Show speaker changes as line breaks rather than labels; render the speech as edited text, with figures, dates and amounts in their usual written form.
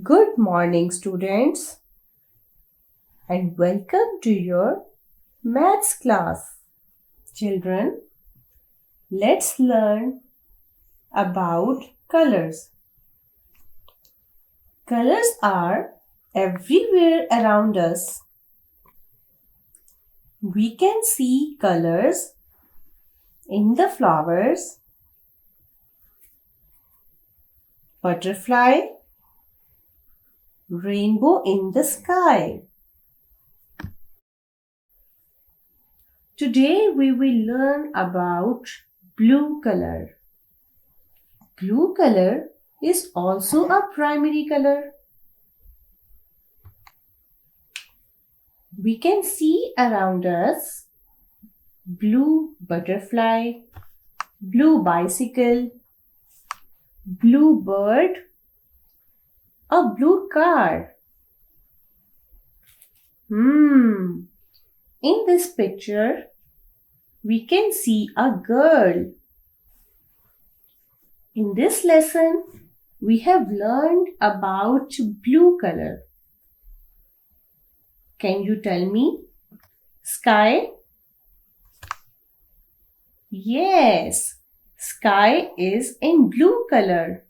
Good morning, students, and welcome to your maths class. Children, let's learn about colors. Colors are everywhere around us. We can see colors in the flowers, butterfly, rainbow in the sky. Today we will learn about blue color. Blue color is also a primary color. We can see around us blue butterfly, blue bicycle, blue bird, a blue car. In this picture, we can see a girl. In this lesson, we have learned about blue color. Can you tell me? Sky? Yes, sky is in blue color.